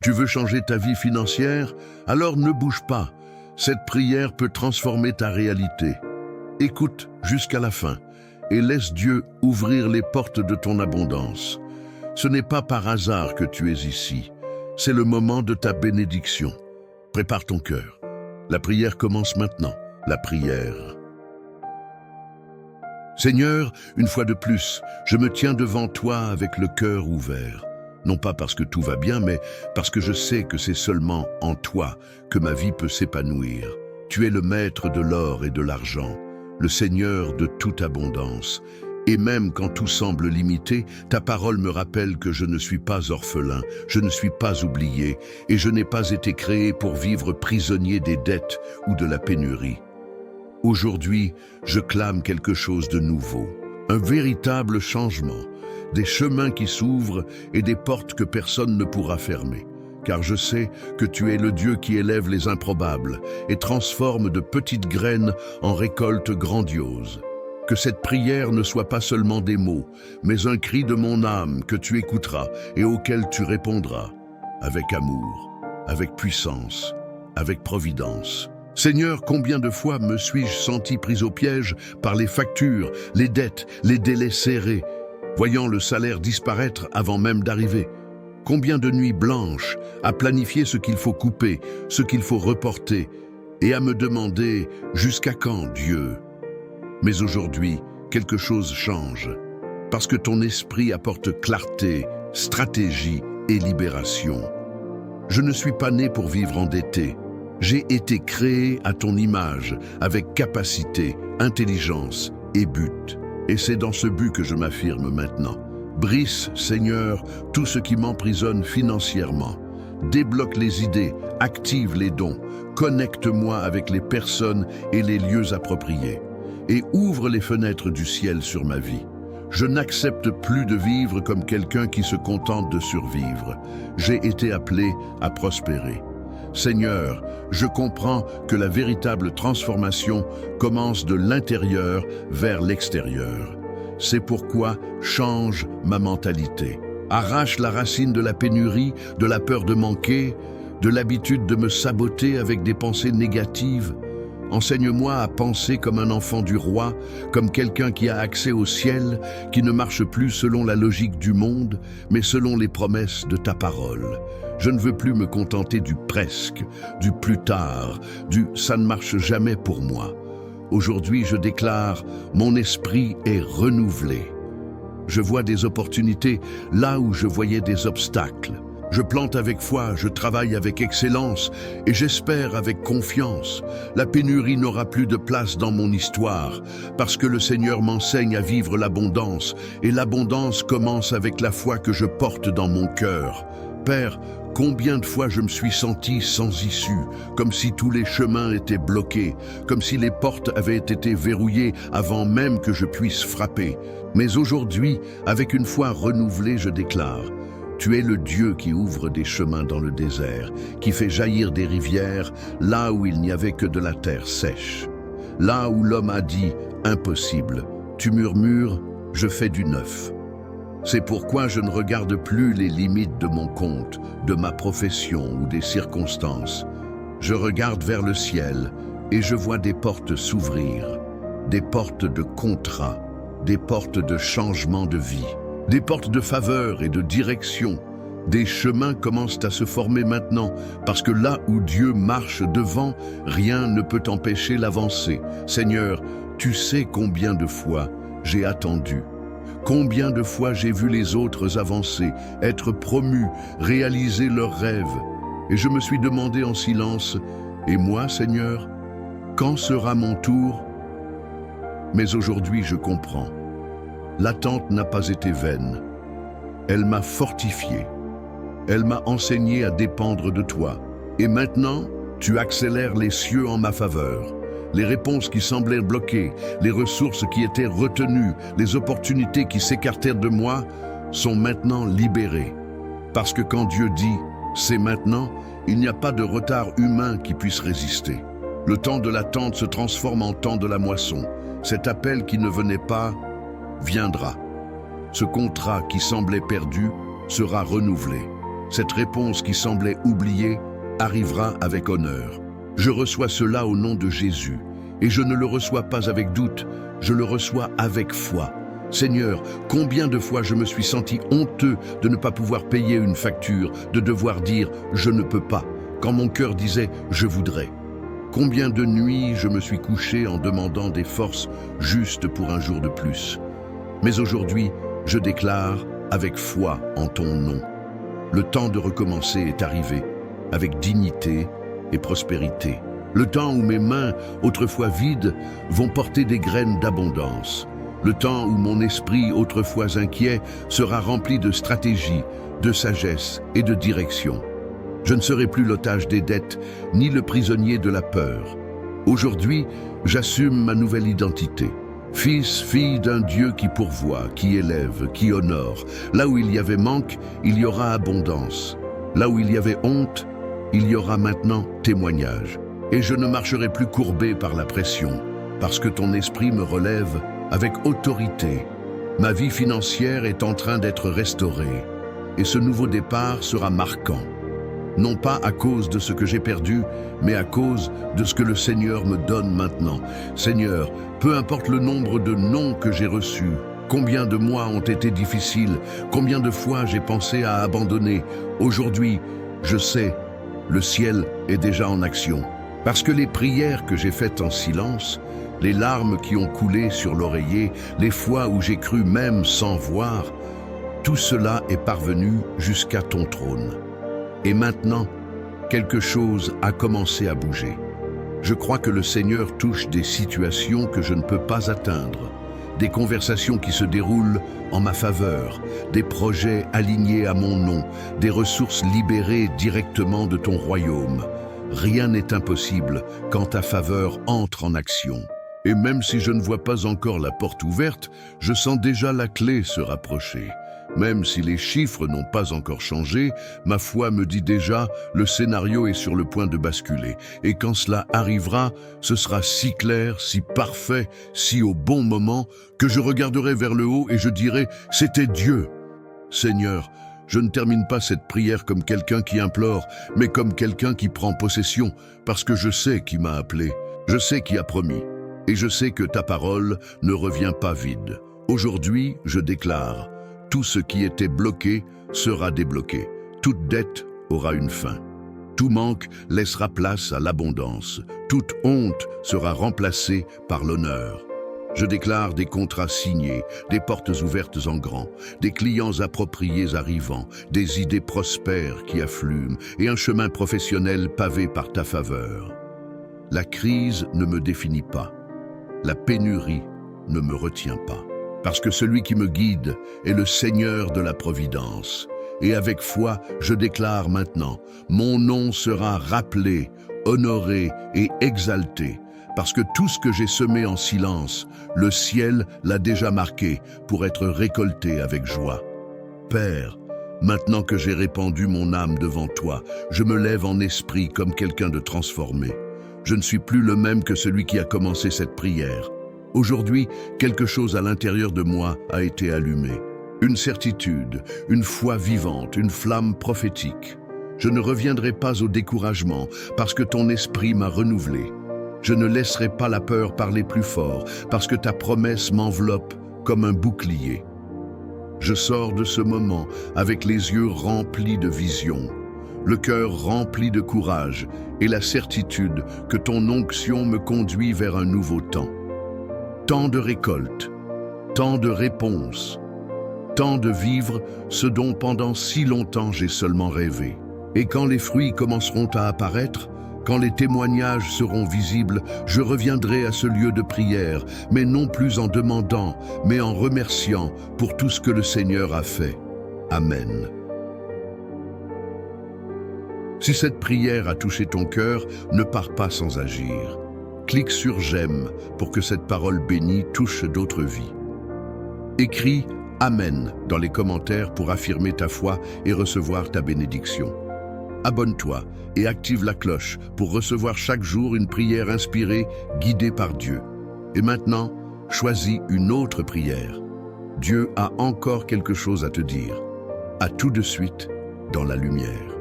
Tu veux changer ta vie financière? Alors ne bouge pas. Cette prière peut transformer ta réalité. Écoute jusqu'à la fin et laisse Dieu ouvrir les portes de ton abondance. Ce n'est pas par hasard que tu es ici. C'est le moment de ta bénédiction. Prépare ton cœur. La prière commence maintenant. La prière. Seigneur, une fois de plus, je me tiens devant toi avec le cœur ouvert. Non pas parce que tout va bien, mais parce que je sais que c'est seulement en toi que ma vie peut s'épanouir. Tu es le maître de l'or et de l'argent, le Seigneur de toute abondance. Et même quand tout semble limité, ta parole me rappelle que je ne suis pas orphelin, je ne suis pas oublié, et je n'ai pas été créé pour vivre prisonnier des dettes ou de la pénurie. Aujourd'hui, je clame quelque chose de nouveau, un véritable changement, des chemins qui s'ouvrent et des portes que personne ne pourra fermer. Car je sais que tu es le Dieu qui élève les improbables et transforme de petites graines en récoltes grandioses. Que cette prière ne soit pas seulement des mots, mais un cri de mon âme que tu écouteras et auquel tu répondras, avec amour, avec puissance, avec providence. Seigneur, combien de fois me suis-je senti pris au piège par les factures, les dettes, les délais serrés, voyant le salaire disparaître avant même d'arriver. Combien de nuits blanches à planifier ce qu'il faut couper, ce qu'il faut reporter, et à me demander « Jusqu'à quand, Dieu ?» Mais aujourd'hui, quelque chose change, parce que ton esprit apporte clarté, stratégie et libération. Je ne suis pas né pour vivre endetté. J'ai été créé à ton image, avec capacité, intelligence et but. Et c'est dans ce but que je m'affirme maintenant. Brise, Seigneur, tout ce qui m'emprisonne financièrement. Débloque les idées, active les dons, connecte-moi avec les personnes et les lieux appropriés. Et ouvre les fenêtres du ciel sur ma vie. Je n'accepte plus de vivre comme quelqu'un qui se contente de survivre. J'ai été appelé à prospérer. Seigneur, je comprends que la véritable transformation commence de l'intérieur vers l'extérieur. C'est pourquoi change ma mentalité. Arrache la racine de la pénurie, de la peur de manquer, de l'habitude de me saboter avec des pensées négatives. Enseigne-moi à penser comme un enfant du roi, comme quelqu'un qui a accès au ciel, qui ne marche plus selon la logique du monde, mais selon les promesses de ta parole. Je ne veux plus me contenter du presque, du plus tard, du « ça ne marche jamais pour moi ». Aujourd'hui, je déclare, mon esprit est renouvelé. Je vois des opportunités là où je voyais des obstacles. Je plante avec foi, je travaille avec excellence et j'espère avec confiance. La pénurie n'aura plus de place dans mon histoire parce que le Seigneur m'enseigne à vivre l'abondance et l'abondance commence avec la foi que je porte dans mon cœur. Père, combien de fois je me suis senti sans issue, comme si tous les chemins étaient bloqués, comme si les portes avaient été verrouillées avant même que je puisse frapper. Mais aujourd'hui, avec une foi renouvelée, je déclare: tu es le Dieu qui ouvre des chemins dans le désert, qui fait jaillir des rivières là où il n'y avait que de la terre sèche. Là où l'homme a dit « impossible », tu murmures « je fais du neuf ». C'est pourquoi je ne regarde plus les limites de mon compte, de ma profession ou des circonstances. Je regarde vers le ciel et je vois des portes s'ouvrir, des portes de contrat, des portes de changement de vie. Des portes de faveur et de direction, des chemins commencent à se former maintenant, parce que là où Dieu marche devant, rien ne peut empêcher l'avancée. Seigneur, tu sais combien de fois j'ai attendu, combien de fois j'ai vu les autres avancer, être promus, réaliser leurs rêves. Et je me suis demandé en silence, et moi, Seigneur, quand sera mon tour? Mais aujourd'hui, je comprends. L'attente n'a pas été vaine. Elle m'a fortifié. Elle m'a enseigné à dépendre de toi. Et maintenant, tu accélères les cieux en ma faveur. Les réponses qui semblaient bloquées, les ressources qui étaient retenues, les opportunités qui s'écartèrent de moi sont maintenant libérées. Parce que quand Dieu dit « c'est maintenant », il n'y a pas de retard humain qui puisse résister. Le temps de l'attente se transforme en temps de la moisson. Cet appel qui ne venait pas viendra. Ce contrat qui semblait perdu sera renouvelé. Cette réponse qui semblait oubliée arrivera avec honneur. Je reçois cela au nom de Jésus, et je ne le reçois pas avec doute, je le reçois avec foi. Seigneur, combien de fois je me suis senti honteux de ne pas pouvoir payer une facture, de devoir dire « je ne peux pas », quand mon cœur disait « je voudrais ». Combien de nuits je me suis couché en demandant des forces justes pour un jour de plus. Mais aujourd'hui, je déclare avec foi en ton nom. Le temps de recommencer est arrivé, avec dignité et prospérité. Le temps où mes mains, autrefois vides, vont porter des graines d'abondance. Le temps où mon esprit, autrefois inquiet, sera rempli de stratégie, de sagesse et de direction. Je ne serai plus l'otage des dettes, ni le prisonnier de la peur. Aujourd'hui, j'assume ma nouvelle identité. Fils, fille d'un Dieu qui pourvoit, qui élève, qui honore. Là où il y avait manque, il y aura abondance. Là où il y avait honte, il y aura maintenant témoignage. Et je ne marcherai plus courbé par la pression, parce que ton esprit me relève avec autorité. Ma vie financière est en train d'être restaurée, et ce nouveau départ sera marquant. Non pas à cause de ce que j'ai perdu, mais à cause de ce que le Seigneur me donne maintenant. Seigneur, peu importe le nombre de noms que j'ai reçus, combien de mois ont été difficiles, combien de fois j'ai pensé à abandonner, aujourd'hui, je sais, le ciel est déjà en action. Parce que les prières que j'ai faites en silence, les larmes qui ont coulé sur l'oreiller, les fois où j'ai cru même sans voir, tout cela est parvenu jusqu'à ton trône. Et maintenant, quelque chose a commencé à bouger. Je crois que le Seigneur touche des situations que je ne peux pas atteindre, des conversations qui se déroulent en ma faveur, des projets alignés à mon nom, des ressources libérées directement de ton royaume. Rien n'est impossible quand ta faveur entre en action. Et même si je ne vois pas encore la porte ouverte, je sens déjà la clé se rapprocher. Même si les chiffres n'ont pas encore changé, ma foi me dit déjà, le scénario est sur le point de basculer. Et quand cela arrivera, ce sera si clair, si parfait, si au bon moment, que je regarderai vers le haut et je dirai, c'était Dieu. Seigneur, je ne termine pas cette prière comme quelqu'un qui implore, mais comme quelqu'un qui prend possession, parce que je sais qui m'a appelé, je sais qui a promis, et je sais que ta parole ne revient pas vide. Aujourd'hui, je déclare, tout ce qui était bloqué sera débloqué. Toute dette aura une fin. Tout manque laissera place à l'abondance. Toute honte sera remplacée par l'honneur. Je déclare des contrats signés, des portes ouvertes en grand, des clients appropriés arrivant, des idées prospères qui affluent et un chemin professionnel pavé par ta faveur. La crise ne me définit pas. La pénurie ne me retient pas. Parce que celui qui me guide est le Seigneur de la Providence. Et avec foi, je déclare maintenant, mon nom sera rappelé, honoré et exalté, parce que tout ce que j'ai semé en silence, le ciel l'a déjà marqué pour être récolté avec joie. Père, maintenant que j'ai répandu mon âme devant toi, je me lève en esprit comme quelqu'un de transformé. Je ne suis plus le même que celui qui a commencé cette prière. Aujourd'hui, quelque chose à l'intérieur de moi a été allumé. Une certitude, une foi vivante, une flamme prophétique. Je ne reviendrai pas au découragement parce que ton esprit m'a renouvelé. Je ne laisserai pas la peur parler plus fort parce que ta promesse m'enveloppe comme un bouclier. Je sors de ce moment avec les yeux remplis de vision, le cœur rempli de courage et la certitude que ton onction me conduit vers un nouveau temps. Temps de récolte, temps de réponse, temps de vivre ce dont pendant si longtemps j'ai seulement rêvé. Et quand les fruits commenceront à apparaître, quand les témoignages seront visibles, je reviendrai à ce lieu de prière, mais non plus en demandant, mais en remerciant pour tout ce que le Seigneur a fait. Amen. Si cette prière a touché ton cœur, ne pars pas sans agir. Clique sur j'aime pour que cette parole bénie touche d'autres vies. Écris Amen dans les commentaires pour affirmer ta foi et recevoir ta bénédiction. Abonne-toi et active la cloche pour recevoir chaque jour une prière inspirée, guidée par Dieu. Et maintenant, choisis une autre prière. Dieu a encore quelque chose à te dire. À tout de suite dans la lumière.